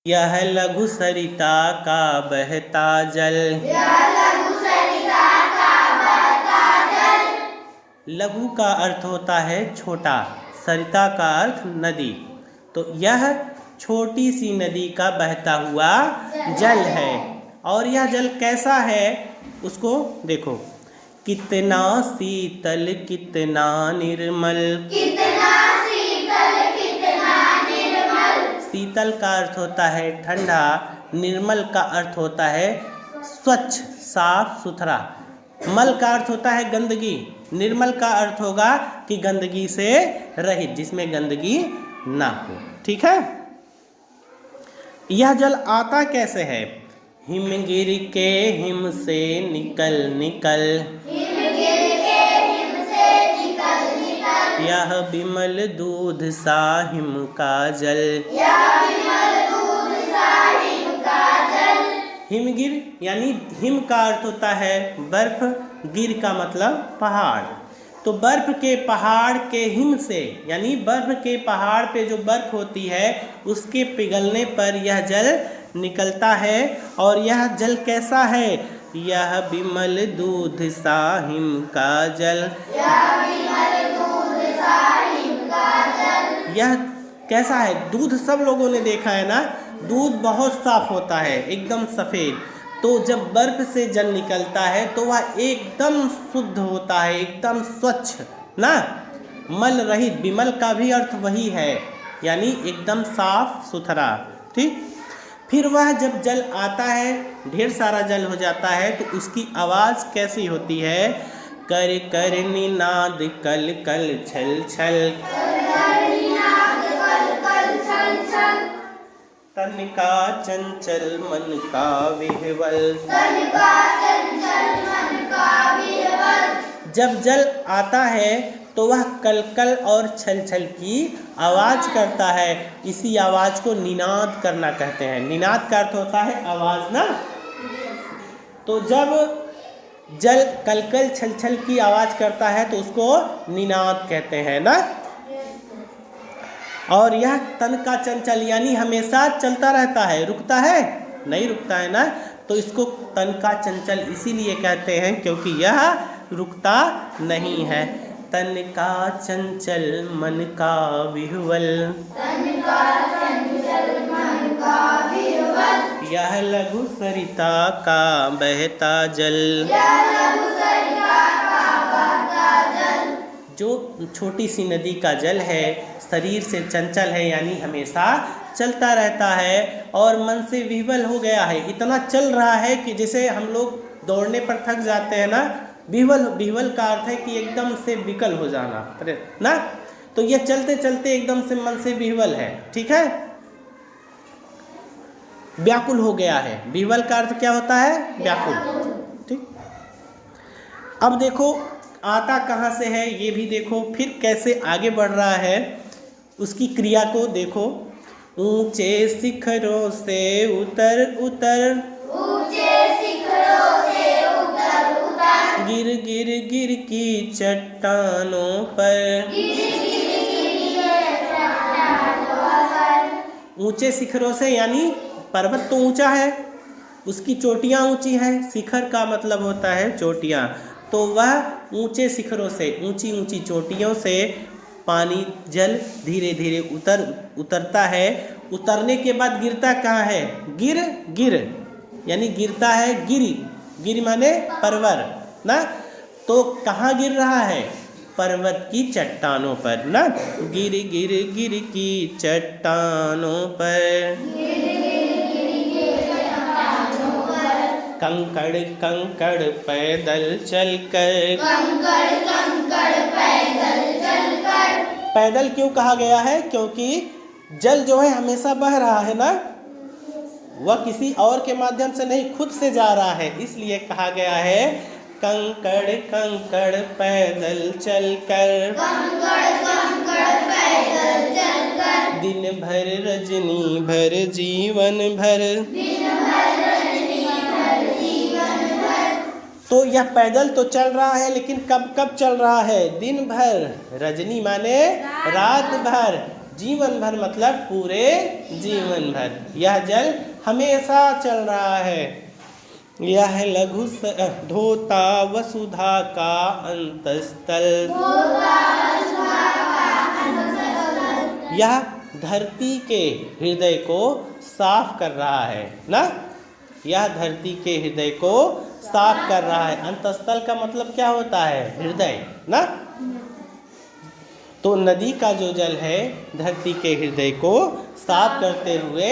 यह लघु सरिता का बहता जल। लघु का अर्थ होता है छोटा, सरिता का अर्थ नदी। तो यह छोटी सी नदी का बहता हुआ जल है। और यह जल कैसा है उसको देखो, कितना शीतल कितना निर्मल। शीतल का अर्थ होता है ठंडा, निर्मल का अर्थ होता है स्वच्छ साफ सुथरा, मल का अर्थ होता है गंदगी, निर्मल का अर्थ होगा कि गंदगी से रहित, जिसमें गंदगी ना हो। ठीक है। यह जल आता कैसे है? हिमगिर के हिम से निकल निकल, यह विमल दूध सा हिम का जल। हिमगिर यानी हिम का अर्थ होता है बर्फ, गिर का मतलब पहाड़। तो बर्फ के पहाड़ के हिम से यानी बर्फ के पहाड़ पे जो बर्फ होती है उसके पिघलने पर यह जल निकलता है। और यह जल कैसा है? यह विमल दूध सा हिम का जल। यह कैसा है? दूध सब लोगों ने देखा है ना, दूध बहुत साफ होता है, एकदम सफ़ेद। तो जब बर्फ से जल निकलता है तो वह एकदम शुद्ध होता है, एकदम स्वच्छ ना, मल रहित। विमल का भी अर्थ वही है, यानी एकदम साफ सुथरा। ठीक। फिर वह जब जल आता है, ढेर सारा जल हो जाता है, तो उसकी आवाज़ कैसी होती है? कर कर निनाद कल कल छल छल, तन का चंचल मन का विह्वल। जब जल आता है तो वह कलकल और छल छल की आवाज़ करता है। इसी आवाज़ को निनाद करना कहते हैं। निनाद का अर्थ होता है आवाज़ ना। तो जब जल कलकल छल छल की आवाज़ करता है तो उसको निनाद कहते हैं ना। और यह तन का चंचल यानी हमेशा चलता रहता है, रुकता है नहीं, रुकता है ना। तो इसको तन का चंचल इसीलिए कहते हैं क्योंकि यह रुकता नहीं है। तन का चंचल मन का विह्वल, यह लघु सरिता का बहता जल। जो छोटी सी नदी का जल है, शरीर से चंचल है यानी हमेशा चलता रहता है और मन से विह्वल हो गया है। इतना चल रहा है कि जैसे हम लोग दौड़ने पर थक जाते हैं ना, विह्वल, विह्वल का अर्थ है कि एकदम से विकल हो जाना ना। तो ये चलते चलते एकदम से मन से विह्वल है। ठीक है, व्याकुल हो गया है। विह्वल का अर्थ क्या होता है? व्याकुल। ठीक। अब देखो आता कहाँ से है ये भी देखो, फिर कैसे आगे बढ़ रहा है उसकी क्रिया को देखो। ऊंचे शिखरों से उतर उतर, गिर गिर गिर की चट्टानों पर। ऊंचे शिखरों से यानी पर्वत तो ऊंचा है, उसकी चोटियाँ ऊंची हैं। शिखर का मतलब होता है चोटियाँ। तो वह ऊंचे शिखरों से, ऊंची ऊंची चोटियों से पानी जल धीरे धीरे उतरता है। उतरने के बाद गिरता कहाँ है? गिर गिर यानी गिरता है, गिरी, गिरी माने परवर ना। तो कहाँ गिर रहा है? पर्वत की चट्टानों पर ना। गिर गिर गिर की चट्टानों पर, कंकड़ कंकड़ पैदल चलकर। पैदल क्यों कहा गया है? क्योंकि जल जो है हमेशा बह रहा है ना, वह किसी और के माध्यम से नहीं, खुद से जा रहा है, इसलिए कहा गया है कंकड़ कंकड़ पैदल चलकर। दिन भर रजनी भर जीवन भर। तो यह पैदल तो चल रहा है, लेकिन कब कब चल रहा है? दिन भर। रजनी माने रात भर, जीवन भर मतलब पूरे जीवन भर। यह जल हमेशा चल रहा है। यह लघु धोता वसुधा का अंतस्थल। यह धरती के हृदय को साफ कर रहा है ना। यह धरती के हृदय को साफ कर रहा है। अंतस्थल का मतलब क्या होता है? हृदय ना। तो नदी का जो जल है धरती के हृदय को साफ करते हुए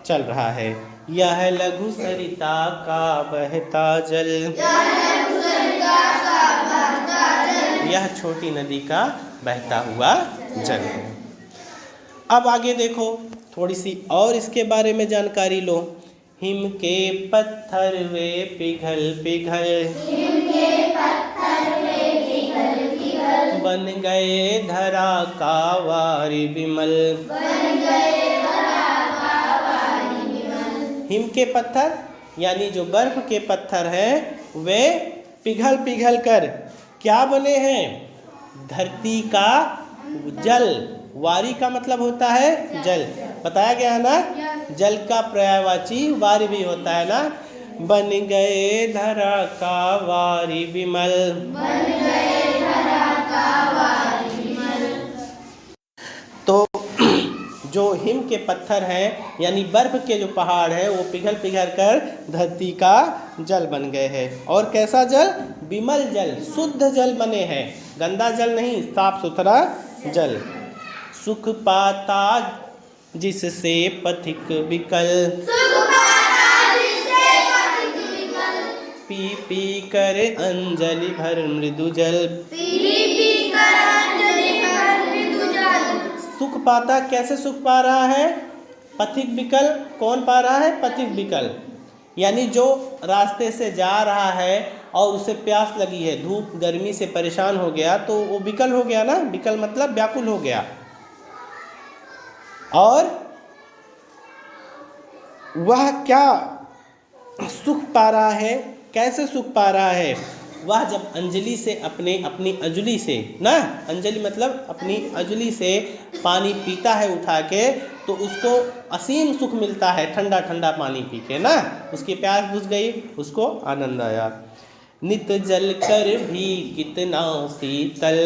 चल रहा है। यह लघु सरिता का बहता जल। यह छोटी नदी का बहता हुआ जल है। अब आगे देखो, थोड़ी सी और इसके बारे में जानकारी लो। हिम के पत्थर वे पिघल पिघल, बन गए धरा का वारी विमल। हिम के पत्थर यानी जो बर्फ के पत्थर हैं वे पिघल पिघल कर क्या बने हैं? धरती का जल। वारी का मतलब होता है जल, बताया गया है ना। जल का पर्यायवाची वारी भी होता है ना। बन गए धरा का वारी विमल। तो जो हिम के पत्थर हैं यानी बर्फ के जो पहाड़ है वो पिघल पिघल कर धरती का जल बन गए हैं। और कैसा जल? विमल जल, शुद्ध जल बने हैं, गंदा जल नहीं, साफ सुथरा जल। सुख पाता जिससे पथिक विकल, पी पी कर अंजलि भर मृदु जल। सुख पाता, कैसे सुख पा रहा है? पथिक विकल, कौन पा रहा है? पथिक विकल यानी जो रास्ते से जा रहा है और उसे प्यास लगी है, धूप गर्मी से परेशान हो गया तो वो विकल हो गया ना। विकल मतलब व्याकुल हो गया। और वह क्या सुख पा रहा है? कैसे सुख पा रहा है? वह जब अंजलि से अपनी अंजलि से ना, अंजलि मतलब अपनी अंजलि से पानी पीता है उठा के, तो उसको असीम सुख मिलता है। ठंडा ठंडा पानी पी के ना, उसकी प्यास बुझ गई, उसको आनंद आया। नित जल कर भी कितना शीतल,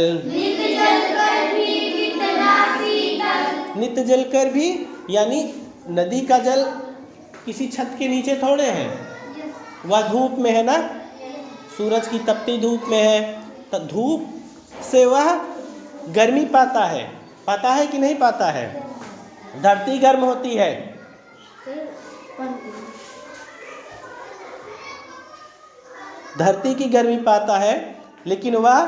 नित जल कर भी यानी नदी का जल किसी छत के नीचे थोड़े है, वह धूप में है ना, सूरज की तपती धूप में है। तो धूप से वह गर्मी पाता है कि नहीं पाता है? धरती गर्म होती है, धरती की गर्मी पाता है, लेकिन वह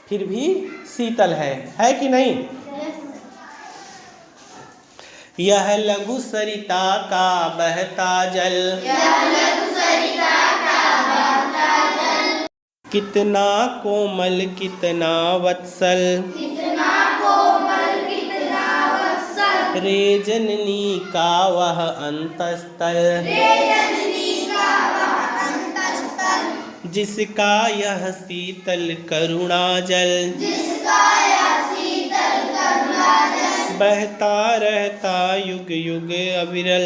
फिर भी शीतल है कि नहीं? यह लघु सरिता का बहता जल, कितना कोमल कितना वत्सल, रे जननी का वह अंतस्थल, जिसका यह शीतल करुणा जल, बहता रहता युग युग अविरल।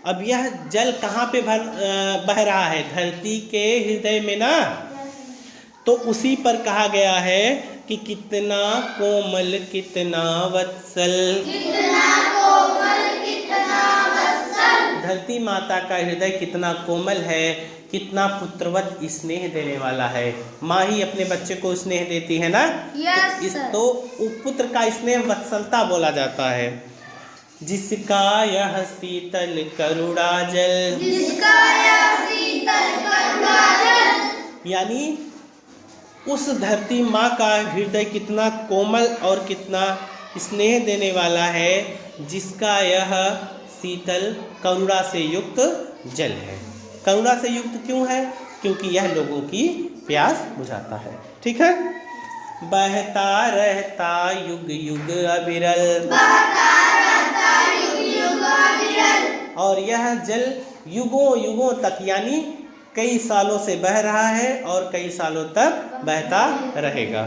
अब यह जल कहाँ पे बह रहा है? धरती के हृदय में ना। तो उसी पर कहा गया है कि कितना कोमल कितना वत्सल, धरती माता का हृदय कितना कोमल है, कितना पुत्रवत स्नेह देने वाला है। माँ ही अपने बच्चे को स्नेह देती है ना। तो पुत्र का स्नेह वत्सलता बोला जाता है। जिसका यह शीतल करुणा जल, यानी उस धरती माँ का हृदय कितना कोमल और कितना स्नेह देने वाला है, जिसका यह शीतल करुणा से युक्त जल है। करुणा से युक्त क्यों है? क्योंकि यह लोगों की प्यास बुझाता है। ठीक है। बहता रहता युग युग अविरल, और यह जल युगों युगों तक यानी कई सालों से बह रहा है और कई सालों तक बहता रहेगा।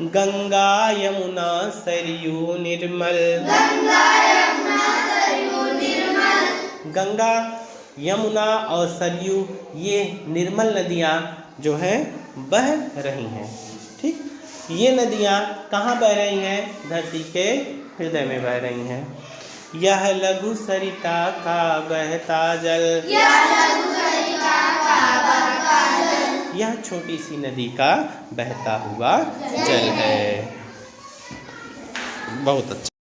गंगा यमुना सरयू निर्मल। गंगा यमुना और सरयू ये निर्मल नदियाँ जो हैं बह रही हैं। ठीक, ये नदियाँ कहाँ बह रही हैं? धरती के हृदय में बह रही हैं। यह लघु सरिता का बहता जल। यह छोटी सी नदी का बहता हुआ जल है। बहुत अच्छा।